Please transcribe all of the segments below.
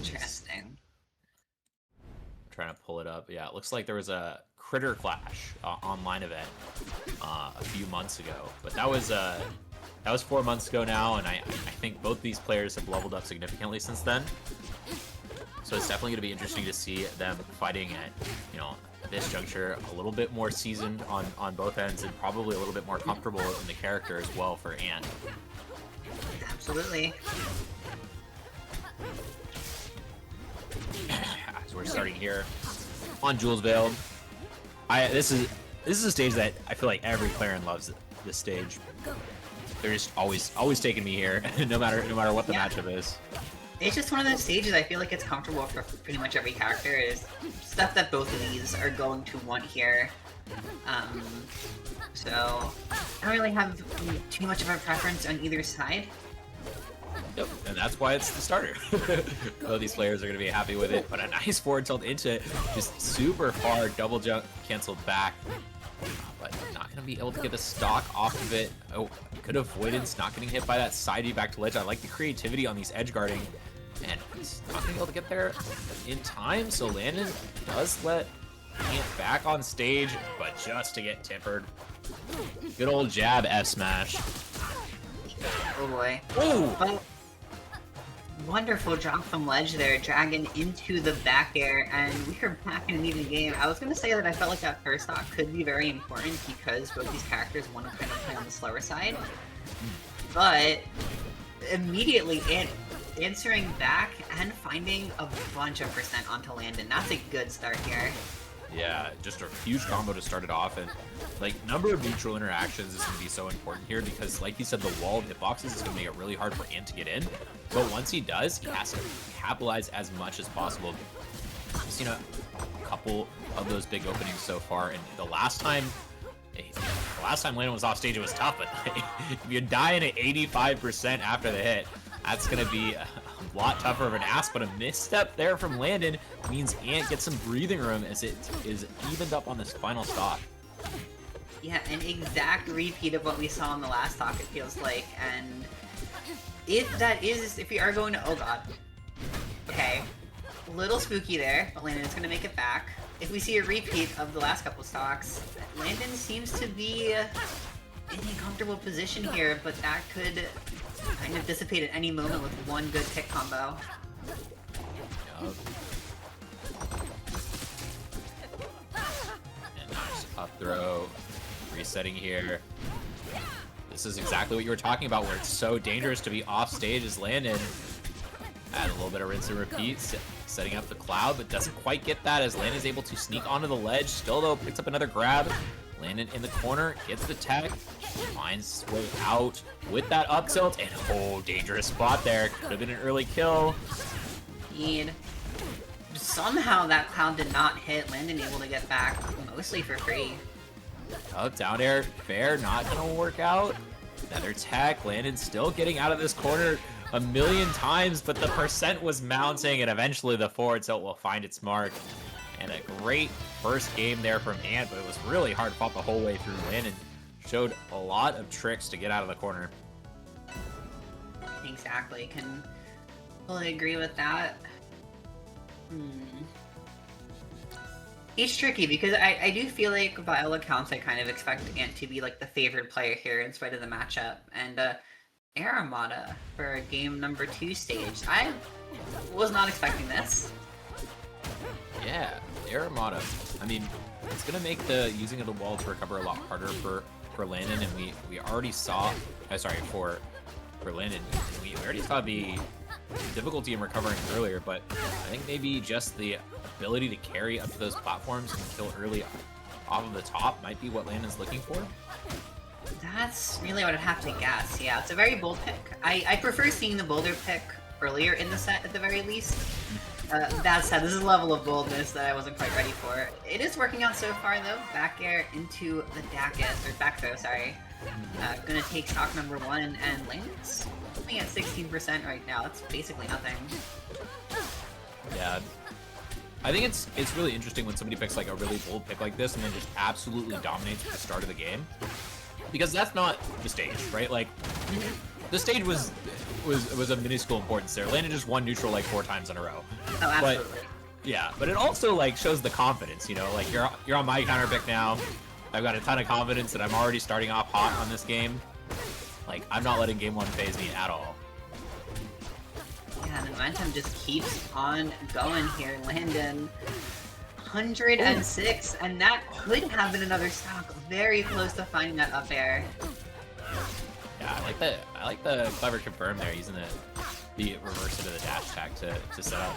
Interesting. I'm trying to pull it up. Yeah, it looks like there was a Critter Clash online event a few months ago, but that was 4 months ago now, and I think both these players have leveled up significantly since then. So it's definitely going to be interesting to see them fighting at, you know, this juncture, a little bit more seasoned on both ends, and probably a little bit more comfortable in the character as well for Ant. Absolutely. So we're starting here on Jules Veil. This is a stage that I feel like every Clairen loves. This stage, they're just always taking me here, no matter what the matchup is. It's just one of those stages I feel like it's comfortable for pretty much every character. Is stuff that both of these are going to want here. So I don't really have too much of a preference on either side. Yep, and that's why it's the starter. Both these players are going to be happy with it, but a nice forward tilt into it, just super far double jump canceled back, but not going to be able to get the stock off of it. Oh, good avoidance, not getting hit by that side B back to ledge. I like the creativity on these edge guarding, and he's not going to be able to get there in time, so Landon does let Ant back on stage, but just to get tempered. Good old jab F smash. Oh boy. Oh! Oh. Wonderful drop from ledge there, dragon into the back air, and we are back in an even game. I was going to say that I felt like that first stock could be very important because both these characters want to kind of play on the slower side, but immediately answering back and finding a bunch of percent onto Landon. That's a good start here. Yeah, just a huge combo to start it off, and like number of neutral interactions is going to be so important here because, like you said, the wall of hitboxes is going to make it really hard for Ant to get in. But once he does, he has to capitalize as much as possible. We've seen a couple of those big openings so far, and the last time Landon was off stage, it was tough. But if you die in at 85% after the hit, that's going to be a lot tougher of an ask, but a misstep there from Landon means Ant gets some breathing room as it is evened up on this final stock. Yeah, an exact repeat of what we saw in the last stock, it feels like, and if we are going to, oh god, okay, a little spooky there, but Landon is going to make it back. If we see a repeat of the last couple stocks, Landon seems to be in a comfortable position here, but that could kind of dissipate at any moment with one good pick combo. Yep. And nice up throw, resetting here. This is exactly what you were talking about, where it's so dangerous to be off stage as Landon. Add a little bit of rinse and repeat, setting up the cloud, but doesn't quite get that as Landon's able to sneak onto the ledge. Still though, picks up another grab. Landon in the corner, gets the tech, finds his way out with that up tilt, and oh, dangerous spot there. Could have been an early kill. Indeed. Somehow that cloud did not hit. Landon able to get back mostly for free. Oh, down air, fair, not gonna work out. Another tech, Landon still getting out of this corner a million times, but the percent was mounting, and eventually the forward tilt will find its mark. And a great first game there from Ant, but it was really hard fought the whole way through. Landon showed a lot of tricks to get out of the corner. Exactly, can fully agree with that. It's tricky because I do feel like by all accounts I kind of expect Ant to be like the favored player here in spite of the matchup. And Aramata for game number 2 stage. I was not expecting this. Yeah, Aramata. I mean, it's gonna make the using of the wall to recover a lot harder for Landon, and we already saw. For Landon, we already saw the difficulty in recovering earlier, but I think maybe just the ability to carry up to those platforms and kill early off of the top might be what Landon's looking for. That's really what I'd have to guess. Yeah, it's a very bold pick. I prefer seeing the bolder pick earlier in the set at the very least. That said, this is a level of boldness that I wasn't quite ready for. It is working out so far though. Back air into the Dacus, or back throw, sorry. Gonna take stock number 1, and Landon's only at 16% right now. That's basically nothing. Yeah. I think it's really interesting when somebody picks like a really bold pick like this and then just absolutely dominates at the start of the game. Because that's not the stage, right? Like, the stage was of minuscule importance there. Landon just won neutral like 4 times in a row. Oh, absolutely. But, yeah, but it also like shows the confidence, you know, like you're on my counter pick now. I've got a ton of confidence that I'm already starting off hot on this game. Like, I'm not letting game 1 phase me at all. Yeah, the momentum just keeps on going here. Landon, 106, and that could have been another stock. Very close to finding that up air. Yeah, I like the clever confirm there, using the reverse into the dash attack to set up.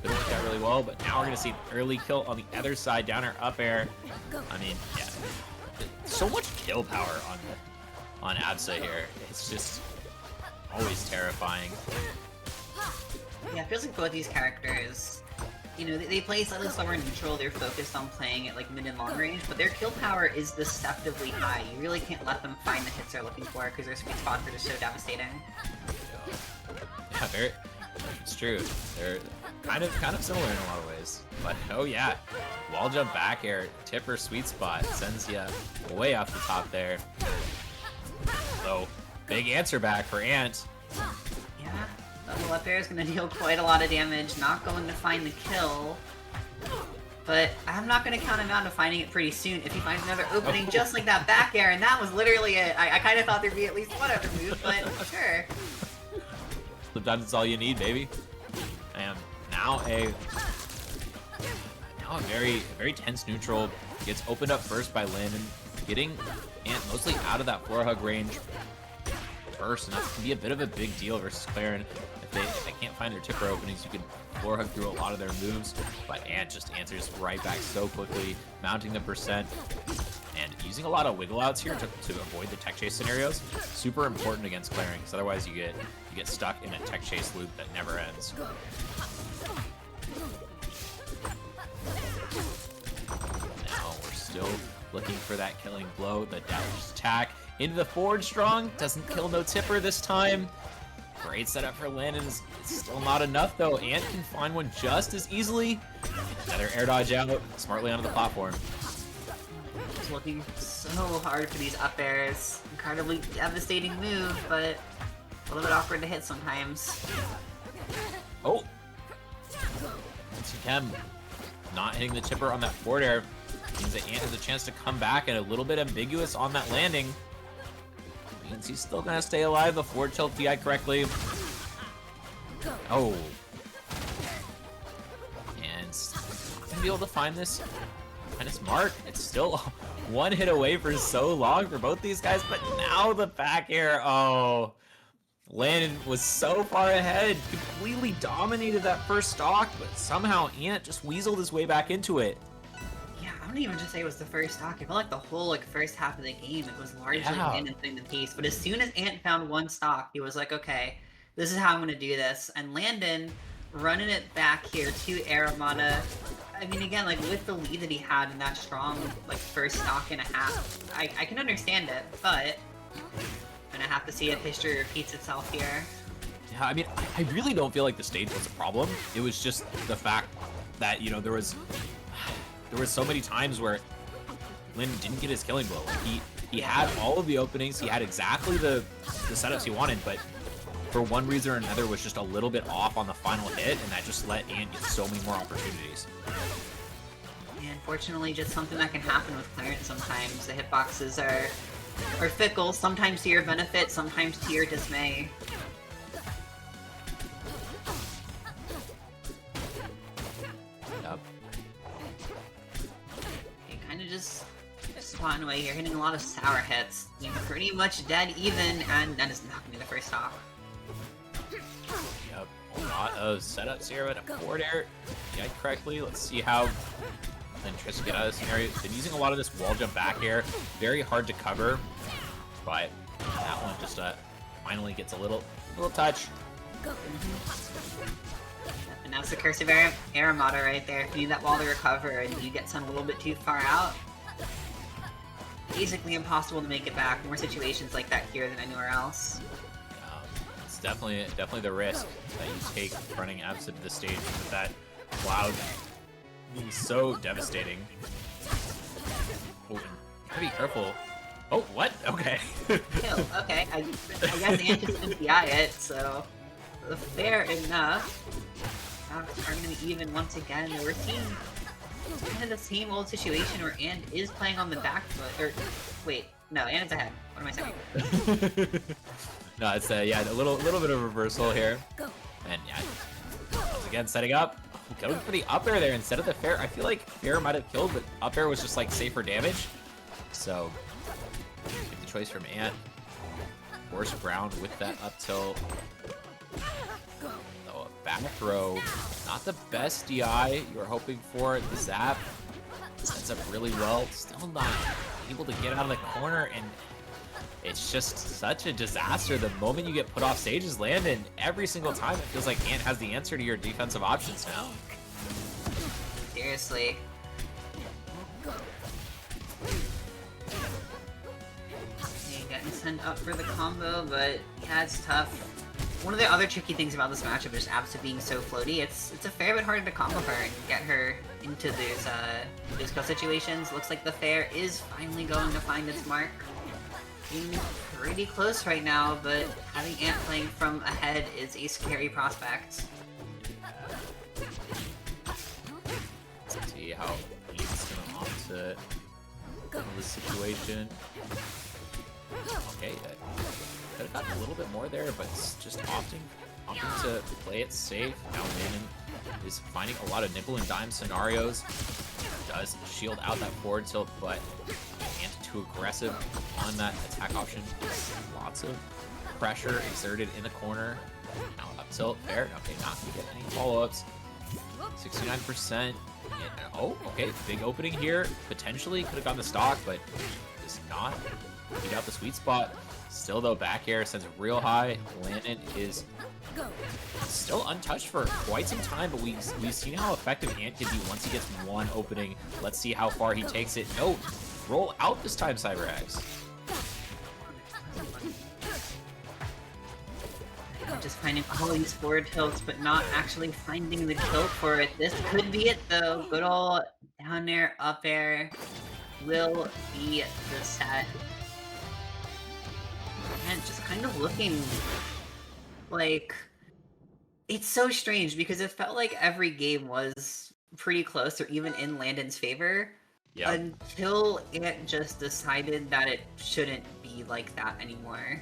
It worked out really well, but now we're gonna see an early kill on the other side, down air, up air. I mean, yeah, so much kill power on Absa here. It's just always terrifying. Yeah, it feels like both these characters, you know, they play slightly slower neutral. They're focused on playing at like mid and long range, but their kill power is deceptively high. You really can't let them find the hits they're looking for because their sweet spots are just so devastating. Yeah, it's true. They're kind of similar in a lot of ways. But oh yeah, wall jump back air, tipper sweet spot sends you way off the top there. So big answer back for Ant. Yeah, double up air is going to deal quite a lot of damage. Not going to find the kill. But I'm not going to count him out of finding it pretty soon if he finds another opening just like that back air, and that was literally it. I kind of thought there'd be at least one other move, but sure. Sometimes it's all you need, baby. And now a very tense neutral gets opened up first by Landon, getting Ant mostly out of that floor hug range first, and that can be a bit of a big deal versus Clairen. If they can't find their tipper openings, you can floor hug through a lot of their moves, but Ant just answers right back so quickly, mounting the percent and using a lot of wiggle outs here to avoid the tech chase scenarios. Super important against Clairen, because otherwise you get stuck in a tech chase loop that never ends. Now we're still looking for that killing blow. The dash attack into the forward strong doesn't kill no tipper this time. Great setup for Landon's. It's still not enough though. Ant can find one just as easily. Another air dodge out, smartly onto the platform. Just looking so hard for these up airs. Incredibly devastating move, but a little bit awkward to hit sometimes. Oh! Chem not hitting the tipper on that forward air means that Ant has a chance to come back, and a little bit ambiguous on that landing. Means he's still gonna stay alive. The forward tilt DI correctly. Oh. And not gonna be able to find this mark. It's still one hit away for so long for both these guys, but now the back air. Oh. Landon was so far ahead, completely dominated that first stock, but somehow Ant just weaseled his way back into it. Yeah, I wouldn't even just say it was the first stock. I felt like the whole first half of the game, it was largely Landon setting the pace. But as soon as Ant found one stock, he was like, okay, this is how I'm going to do this. And Landon running it back here to Aramata. I mean, again, with the lead that he had in that strong, first stock and a half, I can understand it, but I'm gonna have to see if history repeats itself here. Yeah, I mean, I really don't feel like the stage was a problem. It was just the fact that, you know, there was so many times where Landon didn't get his killing blow. He had all of the openings, he had exactly the setups he wanted, but for one reason or another was just a little bit off on the final hit, and that just let Ant get so many more opportunities. Yeah, unfortunately, just something that can happen with Clairen sometimes. The hitboxes are fickle, sometimes to your benefit, sometimes to your dismay. Yep. You kind of just spawning away here, hitting a lot of sour hits. You're pretty much dead even, and that is not going to be the first stock. Yep, a lot of setups here, but a forward air, yeah, correctly. Let's see how Landon tries to get out of this scenario. Been using a lot of this wall jump back air, very hard to cover, but that one just finally gets a little touch. And that's the curse of Aramata right there. If you need that wall to recover and you get sent a little bit too far out, basically impossible to make it back. More situations like that here than anywhere else. It's definitely the risk that you take running Absa to the stage with that cloud being so devastating. Oh, gotta be careful. Oh, what? Okay. Kill. Okay, I guess Ant just didn't DI it, so fair enough. Are gonna be even once again. We're seeing kind of the same old situation where Ant is playing on the back foot. Or wait, no, Ant's ahead. What am I saying? No, it's yeah, a little bit of reversal here, and yeah, once again setting up, going for the up air there instead of the fair. I feel like fair might have killed, but up air was just like safer damage. So take the choice from Ant. Force ground with that up tilt. Oh, a back throw, not the best DI you were hoping for. The zap sets up really well. Still not able to get out of the corner, and it's just such a disaster. The moment you get put off stage as Landon, every single time it feels like Ant has the answer to your defensive options now. Seriously. Getting sent up for the combo, but yeah, it's tough. One of the other tricky things about this matchup is Absa being so floaty. It's a fair bit harder to combo her and get her into those kill situations. Looks like the fair is finally going to find its mark. Being pretty close right now, but having Ant playing from ahead is a scary prospect. Let's see how Ant's gonna opt to handle this situation. Okay, could have gotten a little bit more there, but it's just opting to play it safe. Now Landon is finding a lot of nickel and dime scenarios. Does shield out that forward tilt, but Ant too aggressive on that attack option. Lots of pressure exerted in the corner. Now up tilt, fair. Okay, not gonna get any follow-ups. 69%. Oh, okay, big opening here. Potentially could have gotten the stock, but does not beat out the sweet spot. Still though, back air sends real high. Landon is still untouched for quite some time, but we've seen how effective Ant can be once he gets one opening. Let's see how far he takes it. No, roll out this time, CyberX. Just finding all these forward tilts, but not actually finding the tilt for it. This could be it though. Good old down air, up air will be the set. And just kind of looking like it's so strange because it felt like every game was pretty close or even in Landon's favor until it just decided that it shouldn't be like that anymore.